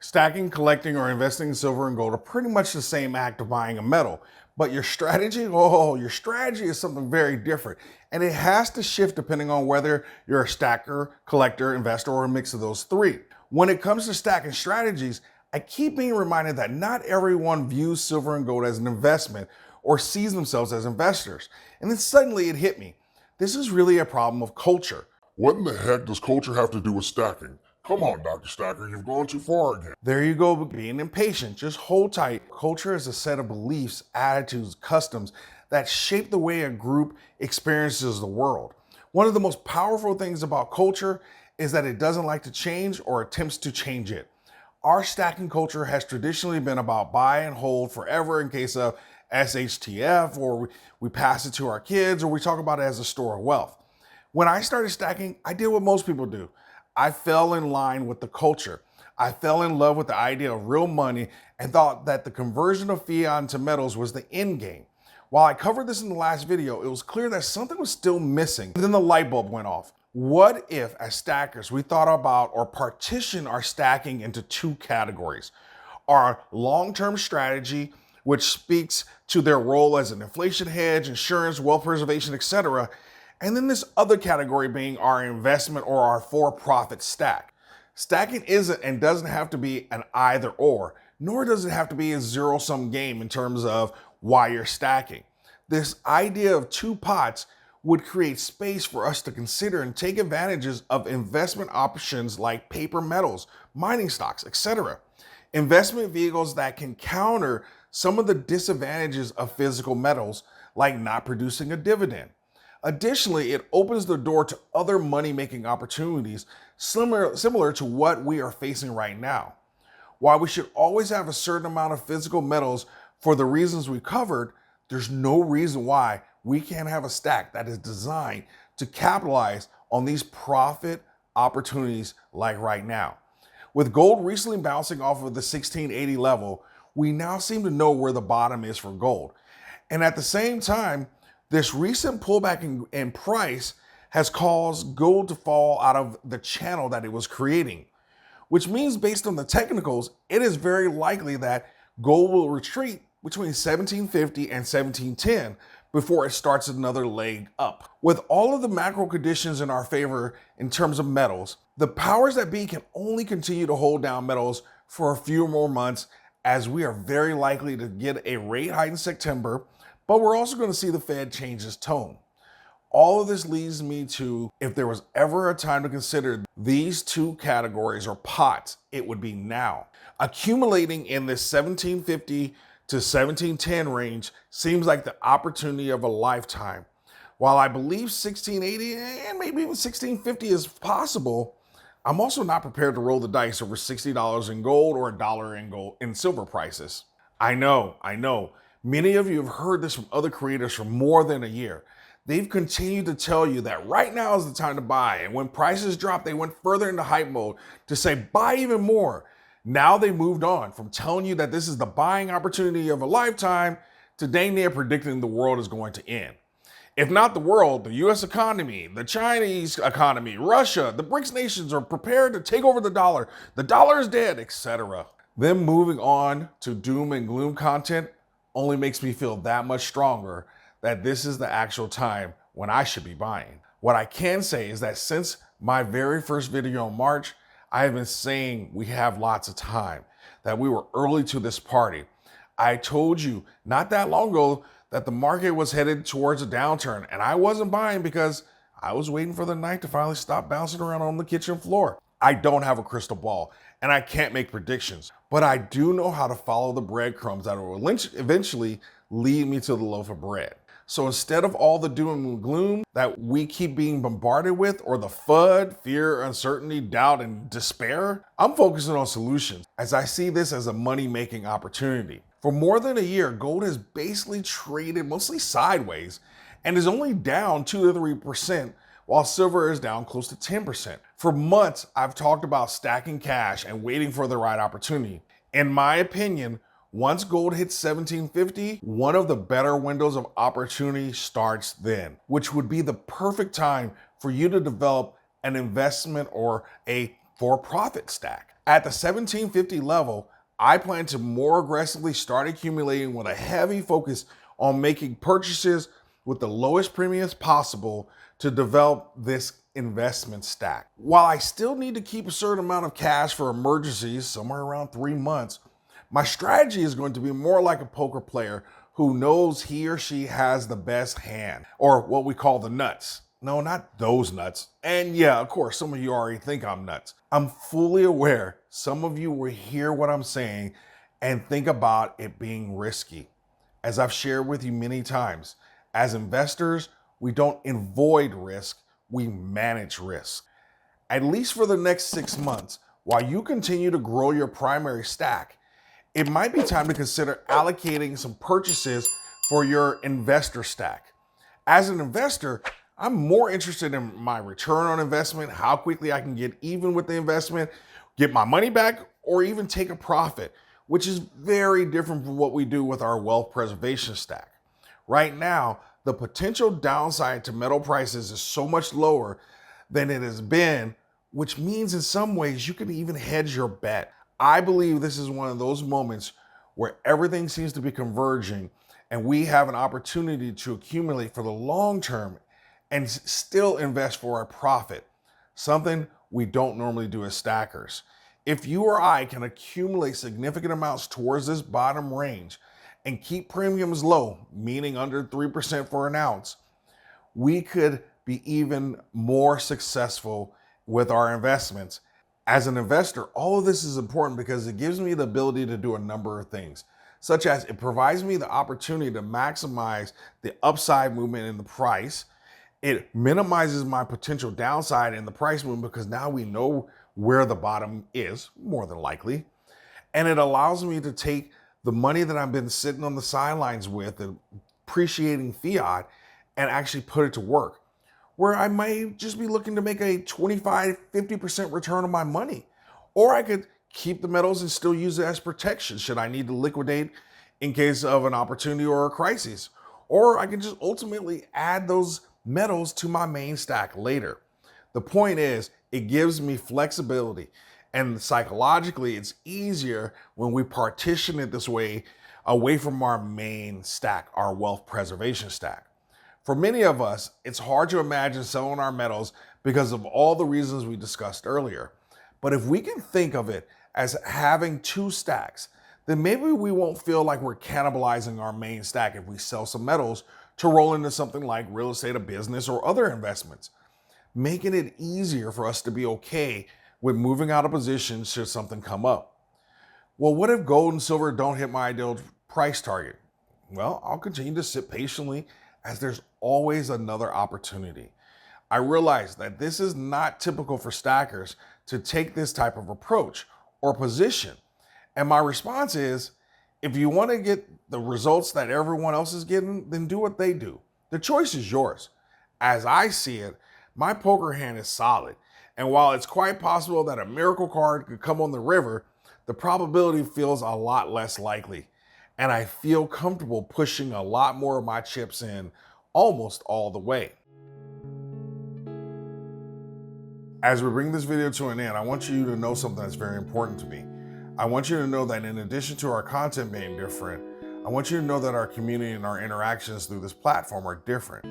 Stacking, collecting, or investing in silver and gold are pretty much the same act of buying a metal. But your strategy, your strategy is something very different. And it has to shift depending on whether you're a stacker, collector, investor, or a mix of those three. When it comes to stacking strategies, I keep being reminded that not everyone views silver and gold as an investment or sees themselves as investors. And then suddenly it hit me. This is really a problem of culture. What in the heck does culture have to do with stacking? Come on, Dr. Stacker, you've gone too far again. There you go, being impatient. Just hold tight. Culture is a set of beliefs, attitudes, customs that shape the way a group experiences the world. One of the most powerful things about culture is that it doesn't like to change or attempts to change it. Our stacking culture has traditionally been about buy and hold forever in case of SHTF, or we pass it to our kids, or we talk about it as a store of wealth. When I started stacking, I did what most people do. I fell in line with the culture. I fell in love with the idea of real money and thought that the conversion of fiat into metals was the end game. While I covered this in the last video, it was clear that something was still missing. Then the light bulb went off. What if, as stackers, we thought about or partition our stacking into two categories? Our long-term strategy, which speaks to their role as an inflation hedge, insurance, wealth preservation, etc., and then this other category being our investment or our for-profit stack. Stacking isn't and doesn't have to be an either or, nor does it have to be a zero-sum game in terms of why you're stacking. This idea of two pots would create space for us to consider and take advantages of investment options like paper metals, mining stocks, etc. Investment vehicles that can counter some of the disadvantages of physical metals, like not producing a dividend. Additionally, it opens the door to other money-making opportunities similar to what we are facing right now. While we should always have a certain amount of physical metals for the reasons we covered, there's no reason why we can't have a stack that is designed to capitalize on these profit opportunities like right now. With gold recently bouncing off of the 1680 level, we now seem to know where the bottom is for gold. And at the same time, this recent pullback in price has caused gold to fall out of the channel that it was creating, which means based on the technicals, it is very likely that gold will retreat between 1750 and 1710 before it starts another leg up. With all of the macro conditions in our favor in terms of metals, the powers that be can only continue to hold down metals for a few more months, as we are very likely to get a rate hike in September, but we're also going to see the Fed change its tone. All of this leads me to, if there was ever a time to consider these two categories or pots, it would be now. Accumulating in this 1750 to 1710 range seems like the opportunity of a lifetime. While I believe 1680 and maybe even 1650 is possible, I'm also not prepared to roll the dice over $60 in gold or $1 in gold in silver prices. I know. Many of you have heard this from other creators for more than a year. They've continued to tell you that right now is the time to buy, and when prices drop, they went further into hype mode to say buy even more. Now they moved on from telling you that this is the buying opportunity of a lifetime to dang near predicting the world is going to end. If not the world, the US economy, the Chinese economy, Russia, the BRICS nations are prepared to take over the dollar is dead, etc. Them moving on to doom and gloom content only makes me feel that much stronger that this is the actual time when I should be buying. What I can say is that since my very first video in March, I have been saying we have lots of time, that we were early to this party. I told you not that long ago that the market was headed towards a downturn, and I wasn't buying because I was waiting for the night to finally stop bouncing around on the kitchen floor. I don't have a crystal ball, and I can't make predictions, but I do know how to follow the breadcrumbs that will eventually lead me to the loaf of bread. So instead of all the doom and gloom that we keep being bombarded with, or the FUD, fear, uncertainty, doubt, and despair, I'm focusing on solutions, as I see this as a money-making opportunity. For more than a year, gold has basically traded mostly sideways and is only down 2 to 3%, while silver is down close to 10%. For months, I've talked about stacking cash and waiting for the right opportunity. In my opinion, once gold hits 1750, one of the better windows of opportunity starts then, which would be the perfect time for you to develop an investment or a for-profit stack. At the 1750 level, I plan to more aggressively start accumulating with a heavy focus on making purchases with the lowest premiums possible to develop this investment stack. While I still need to keep a certain amount of cash for emergencies, somewhere around 3 months, my strategy is going to be more like a poker player who knows he or she has the best hand, or what we call the nuts. No, not those nuts. And yeah, of course, some of you already think I'm nuts. I'm fully aware some of you will hear what I'm saying and think about it being risky. As I've shared with you many times, as investors, we don't avoid risk, we manage risk. At least for the next 6 months, while you continue to grow your primary stack, it might be time to consider allocating some purchases for your investor stack. As an investor, I'm more interested in my return on investment, how quickly I can get even with the investment, get my money back, or even take a profit, which is very different from what we do with our wealth preservation stack. Right now, the potential downside to metal prices is so much lower than it has been, which means in some ways you can even hedge your bet. I believe this is one of those moments where everything seems to be converging and we have an opportunity to accumulate for the long term and still invest for a profit, something we don't normally do as stackers. If you or I can accumulate significant amounts towards this bottom range and keep premiums low, meaning under 3% for an ounce, we could be even more successful with our investments. As an investor, all of this is important because it gives me the ability to do a number of things, such as it provides me the opportunity to maximize the upside movement in the price. It minimizes my potential downside in the price movement because now we know where the bottom is, more than likely. And it allows me to take the money that I've been sitting on the sidelines with and appreciating fiat and actually put it to work, where I might just be looking to make a 25, 50% return on my money. Or I could keep the metals and still use it as protection should I need to liquidate in case of an opportunity or a crisis. Or I can just ultimately add those metals to my main stack later. The point is, it gives me flexibility, and psychologically it's easier when we partition it this way away from our main stack, our wealth preservation stack. For many of us, it's hard to imagine selling our metals because of all the reasons we discussed earlier. But if we can think of it as having two stacks, then maybe we won't feel like we're cannibalizing our main stack if we sell some metals to roll into something like real estate, a business, or other investments, making it easier for us to be okay with moving out of position should something come up. Well, what if gold and silver don't hit my ideal price target? Well, I'll continue to sit patiently as there's always another opportunity. I realize that this is not typical for stackers to take this type of approach or position. And my response is, if you want to get the results that everyone else is getting, then do what they do. The choice is yours. As I see it, my poker hand is solid. And while it's quite possible that a miracle card could come on the river, the probability feels a lot less likely. And I feel comfortable pushing a lot more of my chips in almost all the way. As we bring this video to an end, I want you to know something that's very important to me. I want you to know that in addition to our content being different, I want you to know that our community and our interactions through this platform are different.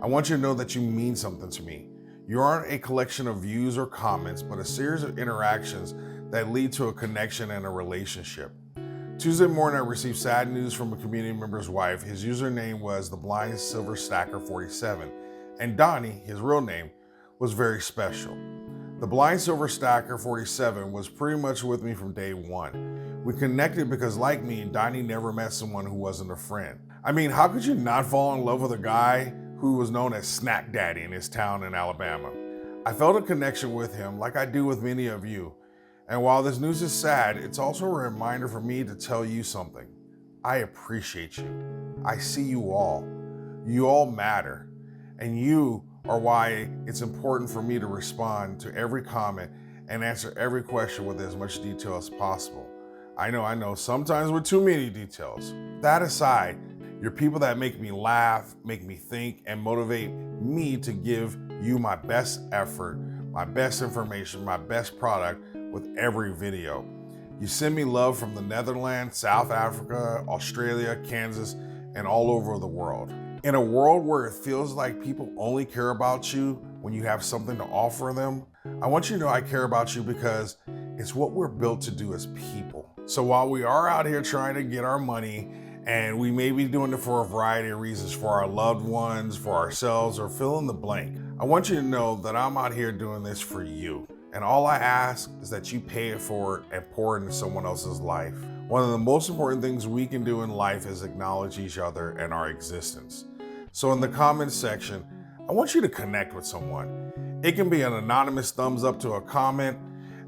I want you to know that you mean something to me. You aren't a collection of views or comments, but a series of interactions that lead to a connection and a relationship. Tuesday morning, I received sad news from a community member's wife. His username was the Blind Silver Stacker 47, and Donnie, his real name, was very special. The Blind Silver Stacker 47 was pretty much with me from day one. We connected because, like me, Donnie never met someone who wasn't a friend. I mean, how could you not fall in love with a guy who was known as Snack Daddy in his town in Alabama? I felt a connection with him like I do with many of you. And while this news is sad, it's also a reminder for me to tell you something. I appreciate you. I see you all. You all matter. And you are why it's important for me to respond to every comment and answer every question with as much detail as possible. I know, sometimes with too many details. That aside, you're people that make me laugh, make me think, and motivate me to give you my best effort, my best information, my best product with every video. You send me love from the Netherlands, South Africa, Australia, Kansas, and all over the world. In a world where it feels like people only care about you when you have something to offer them, I want you to know I care about you because it's what we're built to do as people. So while we are out here trying to get our money, and we may be doing it for a variety of reasons, for our loved ones, for ourselves, or fill in the blank, I want you to know that I'm out here doing this for you. And all I ask is that you pay it forward and pour it into someone else's life. One of the most important things we can do in life is acknowledge each other and our existence. So in the comments section, I want you to connect with someone. It can be an anonymous thumbs up to a comment,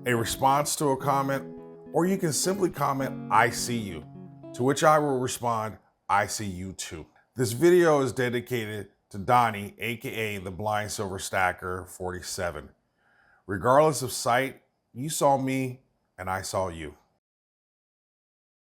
a response to a comment, or you can simply comment, "I see you," to which I will respond, "I see you too." This video is dedicated to Donnie, aka the Blind Silver Stacker 47. Regardless of sight, you saw me and I saw you.